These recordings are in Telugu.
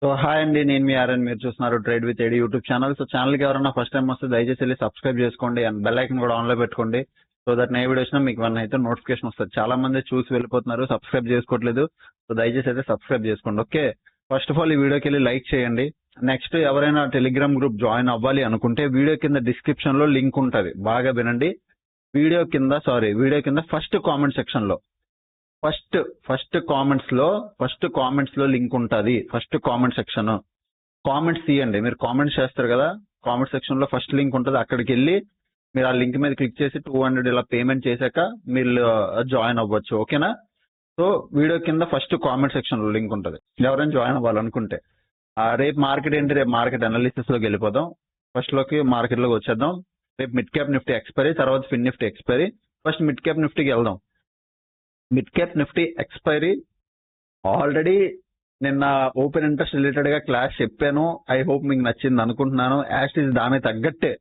సో హాయ్ అండి, నేను మీ ఆర్ఎన్. మీరు చూస్తున్నారు trade with AD YouTube channel. So channel కి ఎవరైనా ఫస్ట్ టైం వస్తే దయచేసి వెళ్ళి సబ్స్క్రైబ్ చేసుకోండి అండ్ బెల్ ఐకన్ కూడా ఆన్ లో పెట్టుకోండి. సో దట్ ఏ వీడియో వచ్చినా మీకు వన్ అయితే నోటిఫికేషన్ వస్తుంది. చాలా మంది చూసి వెళ్ళిపోతున్నారు, సబ్స్క్రైబ్ చేసుకోవట్లేదు. సో దయచేసి అయితే సబ్స్క్రైబ్ చేసుకోండి. ఓకే, ఫస్ట్ ఆఫ్ ఆల్ ఈ వీడియోకి వెళ్ళి లైక్ చేయండి. నెక్స్ట్ ఎవరైనా టెలిగ్రామ్ గ్రూప్ జాయిన్ అవ్వాలి అనుకుంటే వీడియో కింద డిస్క్రిప్షన్ లో లింక్ ఉంటుంది, బాగా వినండి. వీడియో కింద ఫస్ట్ కామెంట్ సెక్షన్ లో ఫస్ట్ కామెంట్స్ లో లింక్ ఉంటుంది. ఫస్ట్ కామెంట్ సెక్షన్ కామెంట్స్ తీయండి. మీరు కామెంట్స్ చేస్తారు కదా, కామెంట్ సెక్షన్ లో ఫస్ట్ లింక్ ఉంటుంది. అక్కడికి వెళ్ళి మీరు ఆ లింక్ మీద క్లిక్ చేసి 200 ఇలా పేమెంట్ చేశాక మీరు జాయిన్ అవ్వచ్చు. ఓకేనా? సో వీడియో కింద ఫస్ట్ కామెంట్ సెక్షన్ లో లింక్ ఉంటుంది, ఎవరైనా జాయిన్ అవ్వాలనుకుంటే. రేపు మార్కెట్ ఏంటి, రేపు మార్కెట్ అనాలిసిస్ లోకి వెళ్ళిపోదాం. ఫస్ట్ లోకి మార్కెట్ లోకి వచ్చేద్దాం. రేపు మిడ్ క్యాప్ నిఫ్టీ ఎక్స్పైరీ, తర్వాత Fin Nifty expiry. First mid cap నిఫ్టీకి వెళ్దాం. Mid cap Nifty expiry already నిన్న ఓపెన్ ఇంట్రెస్ట్ రిలేటెడ్ గా క్లాస్ చెప్పాను. ఐ హోప్ మీకు నచ్చింది అనుకుంటున్నాను. యాజ్ ఇస్ దానికి తగ్గట్టే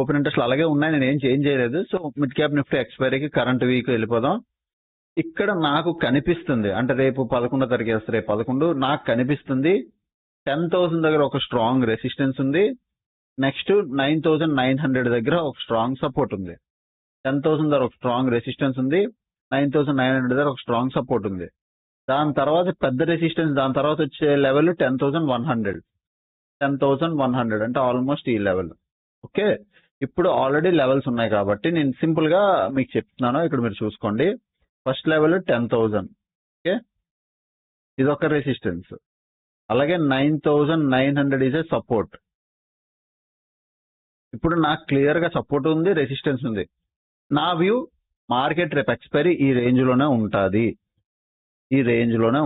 ఓపెన్ ఇంట్రెస్ట్ అలాగే ఉన్నాయి, నేను ఏం చేంజ్ చేయలేదు. సో మిడ్ క్యాప్ నిఫ్టీ ఎక్స్పైరీకి కరెంట్ వీక్ వెళ్ళిపోదాం. ఇక్కడ నాకు కనిపిస్తుంది, అంటే రేపు 11వ తారీఖు వేస్తారు, రేపు 11 నాకు కనిపిస్తుంది 10,000 దగ్గర ఒక స్ట్రాంగ్ రెసిస్టెన్స్ ఉంది. నెక్స్ట్ 9,900 దగ్గర ఒక స్ట్రాంగ్ సపోర్ట్ ఉంది. 10,000 దగ్గర ఒక స్ట్రాంగ్ రెసిస్టెన్స్ ఉంది, 9,900 దగ్గర ఒక స్ట్రాంగ్ సపోర్ట్ ఉంది. దాని తర్వాత పెద్ద రెసిస్టెన్స్, దాని తర్వాత వచ్చే లెవెల్ 10,100 అంటే ఆల్మోస్ట్ ఈ లెవెల్. ఓకే, ఇప్పుడు ఆల్రెడీ లెవెల్స్ ఉన్నాయి కాబట్టి నేను సింపుల్ గా మీకు చెప్తున్నాను. ఇక్కడ మీరు చూసుకోండి, ఫస్ట్ లెవెల్ 10,000. ఓకే, ఇది ఒక రెసిస్టెన్స్. అలాగే 9,900 ఈజ్ ఏ సపోర్ట్. ఇప్పుడు నాకు క్లియర్ గా సపోర్ట్ ఉంది, రెసిస్టెన్స్ ఉంది. నా వ్యూ మార్కెట్ రేపు ఎక్స్పైరీ ఈ రేంజ్ లోనే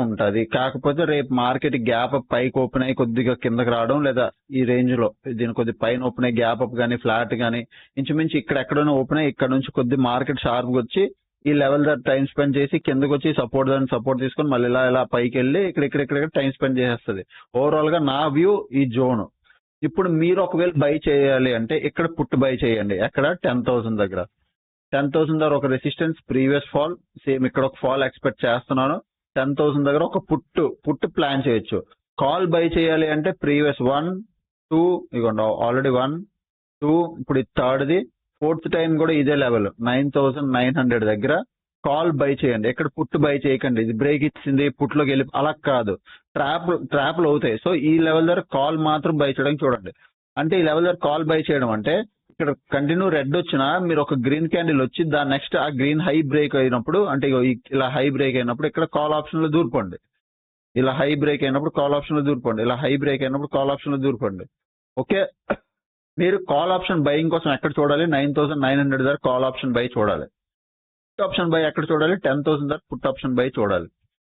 ఉంటది. కాకపోతే రేపు మార్కెట్ గ్యాప్ అప్ పైకి ఓపెన్ అయ్యి కొద్దిగా కిందకి రావడం, లేదా ఈ రేంజ్ లో దీని కొద్ది పైన ఓపెన్ అయ్యి గ్యాప్ అప్ కానీ ఫ్లాట్ కానీ ఇంచుమించు ఇక్కడ ఎక్కడైనా ఓపెన్ అయ్యి ఇక్కడ నుంచి కొద్ది మార్కెట్ షార్ప్ వచ్చి ఈ లెవెల్ దగ్గర టైం స్పెండ్ చేసి కిందకి వచ్చి సపోర్ట్ తీసుకొని మళ్ళీ ఇలా పైకి వెళ్ళి ఇక్కడ టైం స్పెండ్ చేసేస్తుంది. ఓవరాల్ గా నా వ్యూ ఈ జోన్. ఇప్పుడు మీరు ఒకవేళ బై చేయాలి అంటే ఇక్కడ పుట్ బై చేయండి. ఎక్కడ 10,000 దగ్గర. 10,000 దగ్గర ఒక రెసిస్టెన్స్, ప్రీవియస్ ఫాల్, సేమ్ ఇక్కడ ఒక ఫాల్ ఎక్స్పెక్ట్ చేస్తున్నాను. 10,000 దగ్గర ఒక పుట్ ప్లాన్ చేయొచ్చు. కాల్ బై చేయాలి అంటే ప్రీవియస్ 1, 2 ఇగోండి, ఆల్రెడీ 1, 2, ఇప్పుడు ఇది థర్డ్ది, ఫోర్త్ టైం కూడా ఇదే లెవెల్ 9,900 దగ్గర కాల్ బై చేయండి. ఎక్కడ పుట్ బై చేయకండి. ఇది బ్రేక్ ఇచ్చింది పుట్లోకి వెళ్ళి అలా కాదు, ట్రాప్లు అవుతాయి. సో ఈ లెవెల్ దగ్గర కాల్ మాత్రం బై చేయడానికి చూడండి. అంటే ఈ లెవెల్ దగ్గర కాల్ బై చేయడం అంటే ఇక్కడ కంటిన్యూ రెడ్ వచ్చినా మీరు ఒక గ్రీన్ క్యాండిల్ వచ్చి దాని నెక్స్ట్ ఆ గ్రీన్ హై బ్రేక్ అయినప్పుడు, అంటే ఇలా హై బ్రేక్ అయినప్పుడు ఇక్కడ కాల్ ఆప్షన్ లో దూరిపోండి. ఇలా హై బ్రేక్ అయినప్పుడు కాల్ ఆప్షన్ లో దూరిపోండి. ఇలా హై బ్రేక్ అయినప్పుడు కాల్ ఆప్షన్ లో దూరిపోండి. ఓకే, మీరు కాల్ ఆప్షన్ బయింగ్ కోసం ఎక్కడ చూడాలి? 9,900 దగ్గర కాల్ ఆప్షన్ బై చూడాలి. పుట్ ఆప్షన్ బై ఎక్కడ చూడాలి? 10,000 దగ్గర పుట్ ఆప్షన్ బై చూడాలి.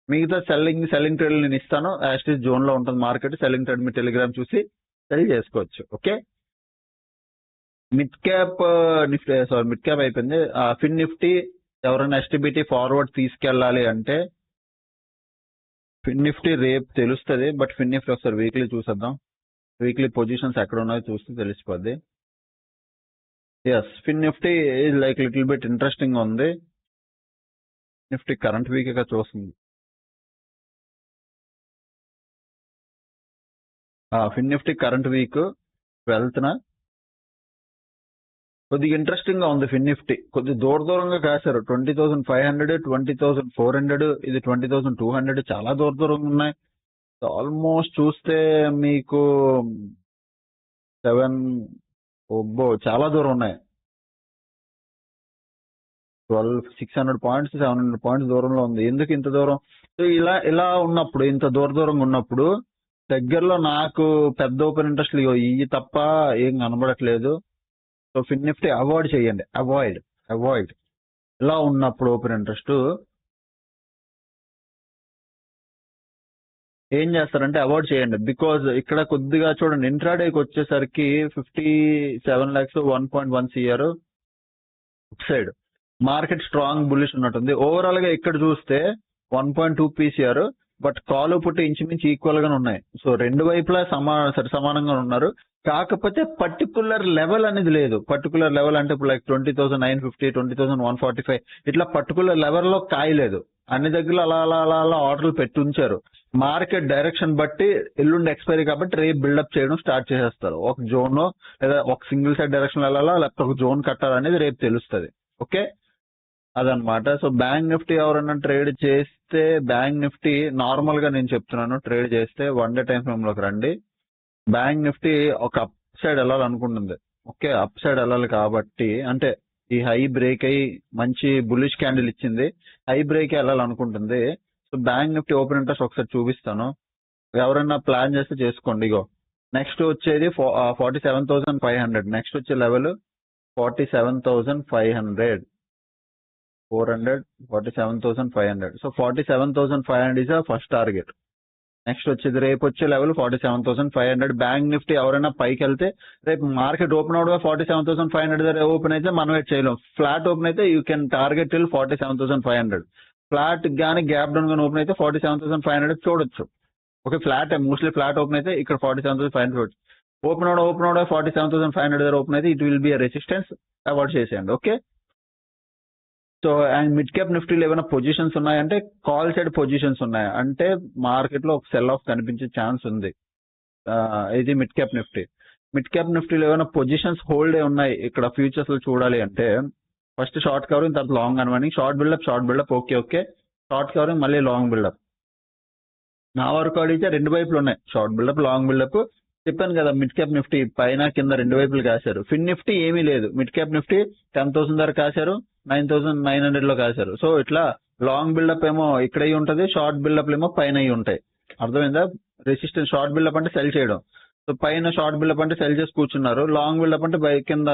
మిగతా సెల్లింగ్ ట్రేడ్ నేను ఇస్తాను. యాజ్ ఇస్ జోన్ లో ఉంటుంది మార్కెట్. సెల్లింగ్ ట్రేడ్ మీ టెలిగ్రామ్ చూసి సెల్ చేసుకోవచ్చు. ఓకే, మిడ్ క్యాప్ అయిపోయింది. ఫిన్ నిఫ్టీ ఎవరైనా ఎస్టీబీటీ ఫార్వర్డ్ తీసుకెళ్ళాలి అంటే ఫిన్ నిఫ్టీ రేపు తెలుస్తుంది. బట్ ఫిన్ నిఫ్టీ ఒకసారి వీక్లీ చూసేద్దాం. వీక్లీ పొజిషన్స్ ఎక్కడ ఉన్నాయో చూస్తే తెలిసిపోద్ది. Yes, Fin Nifty like little bit interesting ఉంది. నిఫ్టీ కరెంట్ వీక్ గా చూస్తుంది. ఫిన్ నిఫ్టీ కరెంట్ వీక్ 12న కొద్దిగా ఇంట్రెస్టింగ్ గా ఉంది. ఫిన్ నిఫ్టీ కొద్ది దూరంగా కాశారు. 20,500, 20,400, ఇది 20,200, చాలా దూరంగా ఉన్నాయి. ఆల్మోస్ట్ చూస్తే మీకు 7 చాలా దూరం ఉన్నాయి. 600 పాయింట్స్ 700 పాయింట్స్ దూరంలో ఉంది. ఎందుకు ఇంత దూరం? సో ఇలా ఉన్నప్పుడు, ఇంత దూరంగా ఉన్నప్పుడు దగ్గరలో నాకు పెద్ద ఓపెన్ ఇంట్రెస్ట్ ఇవి తప్ప ఏం కనబడట్లేదు. సో ఫిన్ నిఫ్టీ అవాయిడ్ చేయండి. అవాయిడ్ ఇలా ఉన్నప్పుడు ఓపెన్ ఇంట్రెస్ట్ ఏం చేస్తారంటే అవాయిడ్ చేయండి. బికాజ్ ఇక్కడ కొద్దిగా చూడండి, ఇంట్రాడేకి వచ్చేసరికి 57 lakhs 1.1 CR side market strong bullish ఉన్నట్టుంది. ఓవరాల్ గా ఇక్కడ చూస్తే 1.2 PCR, బట్ కాలు పుట్టి ఇంచుమించు ఈక్వల్ గానే ఉన్నాయి. సో రెండు వైపులా సమానంగా ఉన్నారు. కాకపోతే పర్టికులర్ లెవెల్ అనేది లేదు. పర్టికులర్ లెవెల్ అంటే ఇప్పుడు లైక్ 20,950, 20,145 ఇట్లా పర్టికులర్ లెవెల్ లో కాయలేదు. అన్ని దగ్గర అలా ఆర్డర్లు పెట్టి ఉంచారు. మార్కెట్ డైరెక్షన్ బట్టి ఎల్లుండి ఎక్స్పైరీ కాబట్టి రేపు బిల్డప్ చేయడం స్టార్ట్ చేసేస్తారు. ఒక జోన్ లేదా ఒక సింగిల్ సైడ్ డైరెక్షన్ వెళ్ళాలా లేకపోతే ఒక జోన్ కట్టాలనేది రేపు తెలుస్తుంది. ఓకే, అదనమాట. సో బ్యాంక్ నిఫ్టీ ఎవరైనా ట్రేడ్ చేస్తే, బ్యాంక్ నిఫ్టీ నార్మల్ గా నేను చెప్తున్నాను, ట్రేడ్ చేస్తే 1 డే టైం ఫ్రేమ్ లోకి రండి. బ్యాంక్ నిఫ్టీ ఒక అప్ సైడ్ వెళ్ళాలనుకుంటుంది. ఓకే, అప్ సైడ్ వెళ్ళాలి కాబట్టి అంటే ఈ హై బ్రేక్ అయ్యి మంచి బుల్లిష్ క్యాండిల్ ఇచ్చింది, హై బ్రేక్ వెళ్ళాలనుకుంటుంది. So Bank Nifty open interest ఒకసారి చూపిస్తాను, ఎవరైనా ప్లాన్ చేస్తే చేసుకోండి. ఇగో నెక్స్ట్ వచ్చేది 47,500. నెక్స్ట్ వచ్చే level 47,500, 400, 47,500. So 47,500 is first target. Next వచ్చేది రేపు వచ్చే లెవెల్ 47,500. బ్యాంక్ నిఫ్టీ ఎవరైనా పైకి వెళ్తే రేపు మార్కెట్ ఓపెన్ అవుట్ 47,500 దగ్గర ఓపెన్ అయితే మనం వెయిట్ చేయలేం. ఫ్లాట్ ఓపెన్ అయితే you can target till 47,500. Flat కానీ గ్యాప్ డౌన్ కానీ ఓపెన్ అయితే 47,500 చూడొచ్చు. Okay, flat mostly flat open అయితే ఇక్కడ 47,500 ఓపెన్ అవుట్ 47,500 దగ్గర ఓపెన్ అయితే it will be resistance, avoid చేసేయండి. Okay, so and mid cap నిఫ్టీలో ఏమైనా పొజిషన్స్ ఉన్నాయంటే కాల్ సైడ్ పొజిషన్స్ ఉన్నాయి, అంటే మార్కెట్ లో ఒక సెల్ ఆఫ్ కనిపించే ఛాన్స్ ఉంది. ఇది mid cap Nifty. Mid cap నిఫ్టీలో ఏమైనా పొజిషన్స్ హోల్డ్ ఉన్నాయి ఇక్కడ ఫ్యూచర్స్ లో చూడాలి అంటే, ఫస్ట్ షార్ట్ కవరింగ్, తర్వాత long unwinding, short buildup okay, short covering మళ్ళీ లాంగ్ బిల్డప్. నా వరకు అడిగితే రెండు వైపులు ఉన్నాయి, షార్ట్ బిల్డప్ లాంగ్ బిల్డప్. చెప్పాను కదా, మిడ్ క్యాప్ నిఫ్టీ పైన కింద రెండు వైపులు కాశారు. ఫిన్ నిఫ్టీ ఏమీ లేదు, మిడ్ క్యాప్ నిఫ్టీ 10,000 ధర కాశారు, 9,900 లో కాశారు. సో ఇట్లా లాంగ్ బిల్డప్ ఏమో ఇక్కడ ఉంటది, షార్ట్ బిల్డప్ ఏమో పైన ఉంటాయి. అర్థమైందా? రెసిస్టెన్స్ షార్ట్ బిల్డప్ అంటే సెల్ చేయడం, సో పైన షార్ట్ బిల్డప్ అంటే సెల్ చేసి కూర్చున్నారు, లాంగ్ బిల్డప్ అంటే కింద.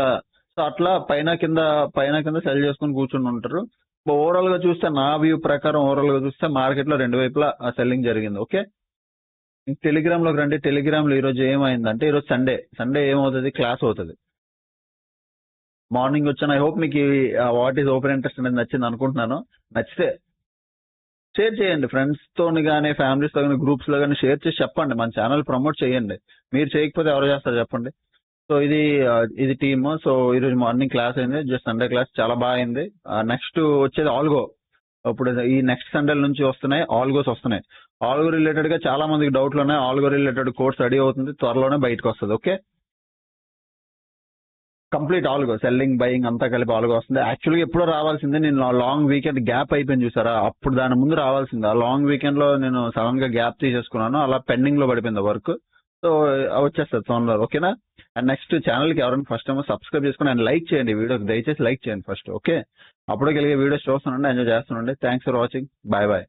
సో అట్లా పైన కింద సెల్ చేసుకుని కూర్చుని ఉంటారు. ఓవరాల్ గా చూస్తే, నా వ్యూ ప్రకారం ఓవరాల్ గా చూస్తే మార్కెట్ లో రెండు వైపులా సెల్లింగ్ జరిగింది. ఓకే, టెలిగ్రామ్ లోకి రండి. టెలిగ్రామ్ లో ఈ రోజు ఏమైందంటే, ఈ రోజు సండే ఏమవుతుంది, క్లాస్ అవుతుంది. మార్నింగ్ వచ్చాను. ఐ హోప్ మీకు వాట్ ఈస్ ఓపెన్ ఇంట్రెస్ట్ అనేది నచ్చింది అనుకుంటున్నాను. నచ్చితే షేర్ చేయండి ఫ్రెండ్స్ తోని కానీ, ఫ్యామిలీస్ తో కానీ, గ్రూప్స్ లో కానీ షేర్ చేసి చెప్పండి, మన ఛానల్ ప్రమోట్ చేయండి. మీరు చేయకపోతే ఎవరు చేస్తారు చెప్పండి. సో ఇది టీమ్. సో ఈ రోజు మార్నింగ్ క్లాస్ అయింది, జస్ట్ సండే క్లాస్ చాలా బాగా అయింది. నెక్స్ట్ వచ్చేది ఆల్గో. ఇప్పుడు ఈ నెక్స్ట్ సండే నుంచి వస్తున్నాయి ఆల్గోస్ వస్తున్నాయి. ఆల్గో రిలేటెడ్ గా చాలా మందికి డౌట్లు ఉన్నాయి. ఆల్గో రిలేటెడ్ కోర్స్ రెడీ అవుతుంది, త్వరలోనే బయటకు వస్తుంది. Okay, complete algo, selling buying అంతా కలిపి ఆల్గో వస్తుంది. యాక్చువల్గా ఎప్పుడో రావాల్సిందే, నేను లాంగ్ వీకెండ్ గ్యాప్ అయిపోయింది చూసారా, అప్పుడు దాని ముందు రావాల్సింది. ఆ లాంగ్ వీకెండ్ లో నేను సడన్ గా గ్యాప్ తీసేసుకున్నాను, అలా పెండింగ్ లో పడిపోయింది వర్క్. సో వచ్చేస్తుంది త్వరలో. ఓకేనా? అండ్ నెక్స్ట్ ఛానల్ కి ఎవరైనా ఫస్ట్ టైం సబ్స్క్రైబ్ చేసుకుని అండ్ లైక్ చేయండి, వీడియోకి దయచేసి లైక్ చేయండి ఫస్ట్. ఓకే, అప్పుడు కలిగే వీడియోస్ చూస్తానండి, ఎంజాయ్ చేస్తానండి. Thanks for watching. Bye bye.